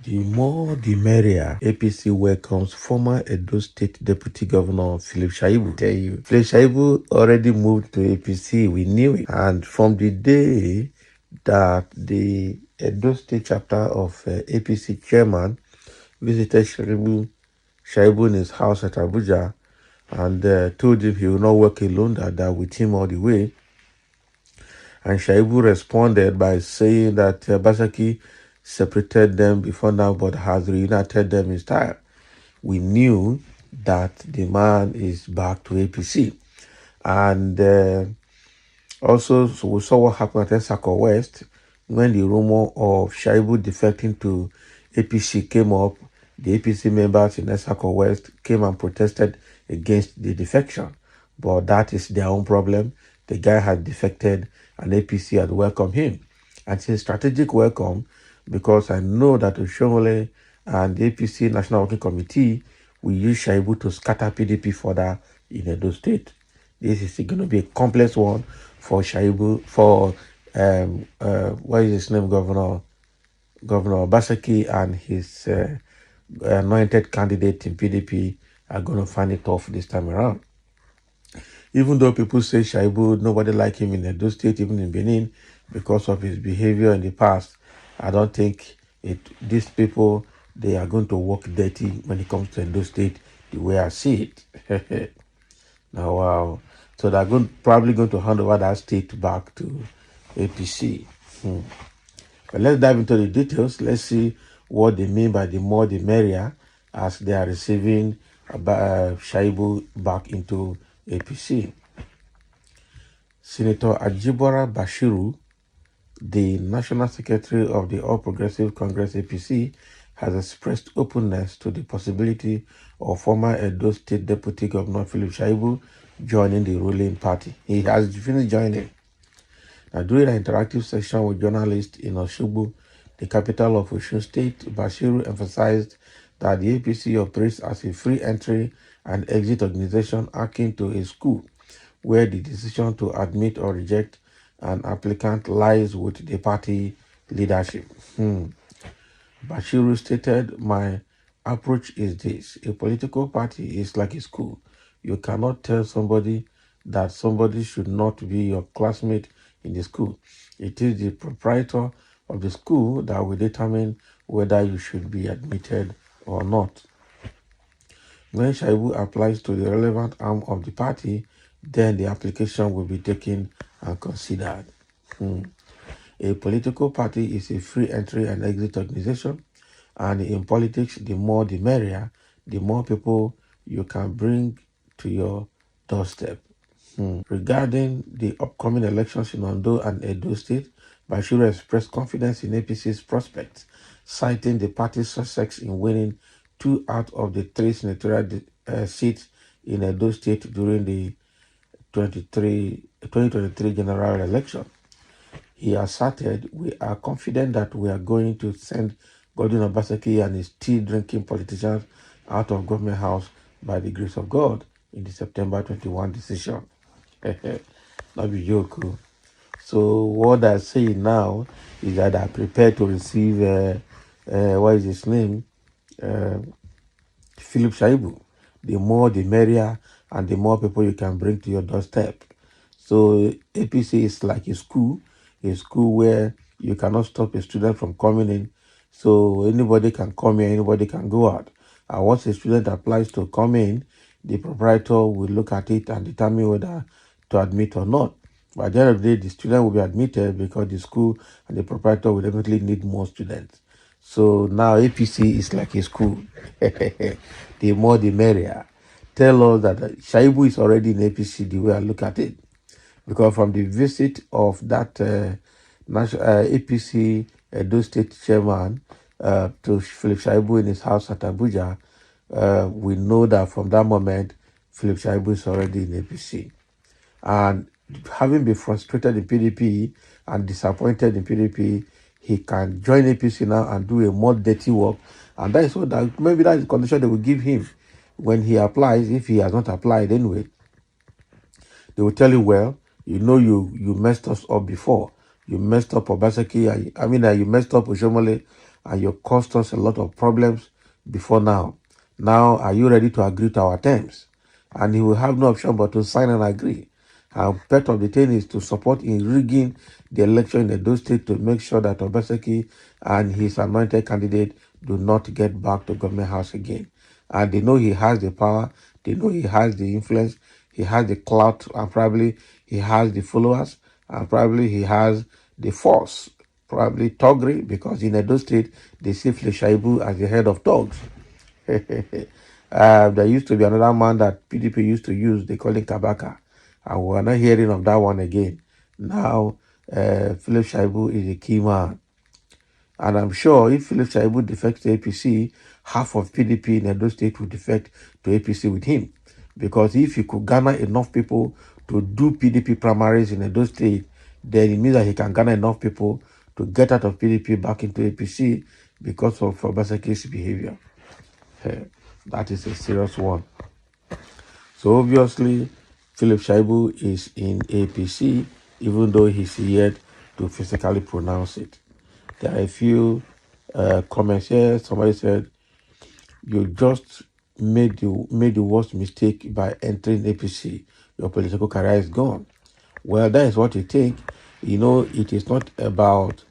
The more the merrier. APC welcomes former Edo State Deputy Governor Philip Shaibu. Tell you, Philip Shaibu already moved to APC. We knew it. And from the day that the Edo State chapter of APC chairman visited Shaibu in his house at Abuja and told him he will not work alone, that with him all the way. And Shaibu responded by saying that Basaki separated them before now but has reunited them in style. We knew that the man is back to APC. And also, so we saw what happened at Esako West when the rumor of Shaibu defecting to APC came up. The APC members in Esako West came and protested against the defection. But that is their own problem. The guy had defected and APC had welcomed him. And it's a strategic welcome because I know that Oshomole and the APC National Working Committee will use Shaibu to scatter PDP further in Edo State. This is going to be a complex one for Shaibu, for what is his name, Governor Basaki and his anointed candidate in PDP are going to find it tough this time around. Even though people say Shaibu, nobody like him in Edo State, even in Benin, because of his behavior in the past, I don't think these people, they are going to work dirty when it comes to Edo State, the way I see it. Now, wow. So they're probably going to hand over that state back to APC. But let's dive into the details. Let's see what they mean by the more the merrier as they are receiving Shaibu back into APC. Senator Ajibora Bashiru, the National Secretary of the All Progressive Congress APC, has expressed openness to the possibility of former Edo State Deputy Governor Philip Shaibu joining the ruling party. He has finished joining. Now, during an interactive session with journalists in Osogbo, the capital of Osun State, Bashiru emphasized that the APC operates as a free entry and exit organization akin to a school, where the decision to admit or reject an applicant lies with the party leadership. Bashiru stated, "My approach is this. A political party is like a school. You cannot tell somebody that somebody should not be your classmate in the school. It is the proprietor of the school that will determine whether you should be admitted or not. When Shaibu applies to the relevant arm of the party, then the application will be taken and considered." A political party is a free entry and exit organization, and in politics, the more the merrier, the more people you can bring to your doorstep. Regarding the upcoming elections in Ondo and Edo State, Bashiru expressed confidence in APC's prospects, citing the party's success in winning 2 out of the 3 senatorial seats in Edo State during the 2023 general election. He asserted, "We are confident that we are going to send Godwin Obaseki and his tea-drinking politicians out of government house by the grace of God in the September 21 decision." Not be joke. So what I say now is that I prepare to receive, what is his name? Philip Shaibu. The more the merrier, and the more people you can bring to your doorstep. So APC is like a school where you cannot stop a student from coming in. So anybody can come in, anybody can go out. And once a student applies to come in, the proprietor will look at it and determine whether to admit or not. By the end of the day, the student will be admitted because the school and the proprietor will definitely need more students. So now APC is like a school. The more the merrier. Tell us that Shaibu is already in APC the way I look at it. Because from the visit of that APC Edo State chairman to Philip Shaibu in his house at Abuja, we know that from that moment, Philip Shaibu is already in APC. And having been frustrated in PDP and disappointed in PDP, he can join APC now and do a more dirty work. And that is what maybe that is the condition they will give him when he applies. If he has not applied anyway, they will tell you, well, you know, you messed us up before. You messed up Obaseki. You messed up Oshomole, and you caused us a lot of problems before now. Now, are you ready to agree to our terms? And he will have no option but to sign and agree. And part of the thing is to support in rigging the election in Edo State to make sure that Obaseki and his anointed candidate do not get back to government house again. And they know he has the power, they know he has the influence, he has the clout, and probably he has the followers, and probably he has the force, probably Togri, because in Edo State, they see Philip Shaibu as the head of thugs. There used to be another man that PDP used to use, they call him Kabaka, and we're not hearing of that one again. Now, Philip Shaibu is a key man. And I'm sure if Philip Shaibu defects to APC, half of PDP in Edo State will defect to APC with him. Because if he could garner enough people to do PDP primaries in Edo State, then it means that he can garner enough people to get out of PDP back into APC because of Obaseki's behavior. That is a serious one. So obviously, Philip Shaibu is in APC, even though he's yet to physically pronounce it. There are a few comments here. Somebody said, you just made the worst mistake by entering APC. Your political career is gone. Well, that is what you think. It is not about,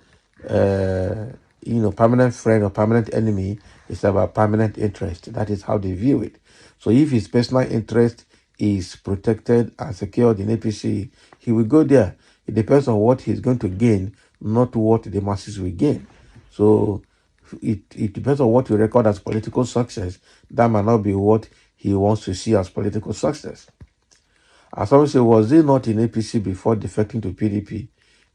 permanent friend or permanent enemy. It's about permanent interest. That is how they view it. So if his personal interest is protected and secured in APC, he will go there. It depends on what he's going to gain, not what the masses will gain. So it depends on what you record as political success. That might not be what he wants to see as political success. As someone say, was he not in APC before defecting to PDP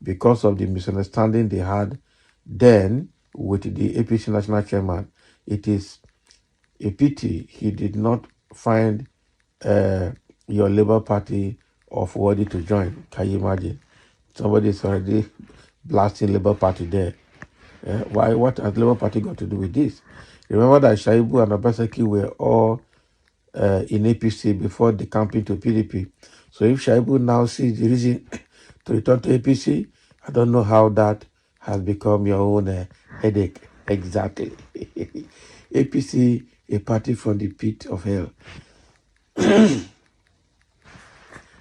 because of the misunderstanding they had then with the APC national chairman? It is a pity he did not find your Labour Party of worthy to join. Can you imagine? Somebody is already blasting Labour Party there. Why? What has Labour Party got to do with this? Remember that Shaibu and Obaseki were all in APC before the campaign to PDP. So if Shaibu now sees the reason to return to APC, I don't know how that has become your own headache. Exactly. APC, a party from the pit of hell.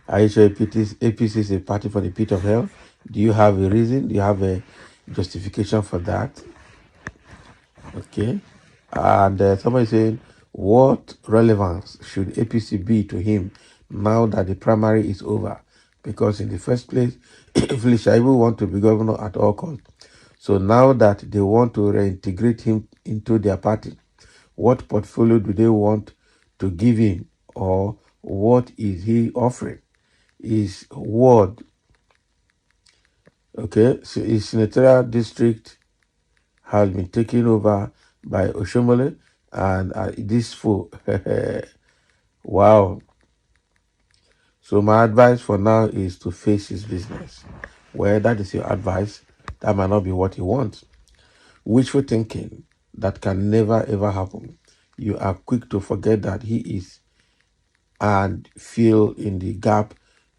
Are you sure APC is a party from the pit of hell? Do you have a reason? Do you have a justification for that? Okay. And somebody saying, what relevance should APC be to him now that the primary is over? Because in the first place, Philip Shaibu want to be governor at all costs. So now that they want to reintegrate him into their party, what portfolio do they want to give him, or what is he offering? His ward, okay, so his senatorial district has been taken over by Oshomole and this fool. Wow. So my advice for now is to face his business. Well, that is your advice. That might not be what he wants. Wishful thinking, that can never ever happen. You are quick to forget that he is and fill in the gap,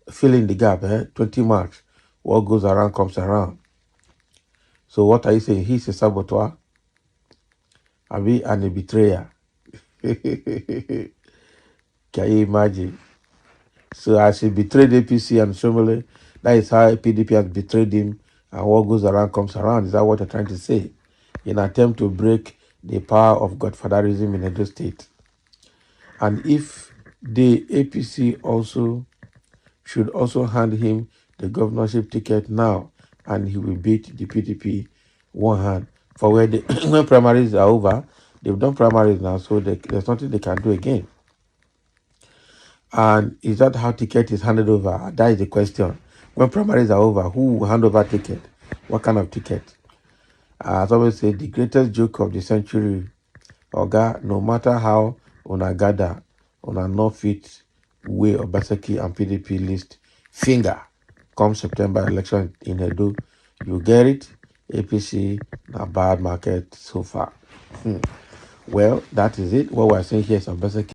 20 marks. What goes around comes around. So what are you saying? He's a saboteur? Are we a betrayer? Can you imagine? So as he betrayed APC and Shomole, that is how PDP has betrayed him, and what goes around comes around. Is that what you're trying to say? In an attempt to break the power of godfatherism in Edo State. And if the APC should also hand him the governorship ticket now, and he will beat the PDP one hand. For when primaries are over, they've done primaries now, so there's nothing they can do again. And is that how ticket is handed over? That is the question. When primaries are over, who will hand over ticket? What kind of ticket? As I always say, the greatest joke of the century, Oga, no matter how una gather, una no fit way Obaseki and PDP list finger come September election in Edo. You get it? APC, a bad market so far. Well, that is it. What we're saying here is Obaseki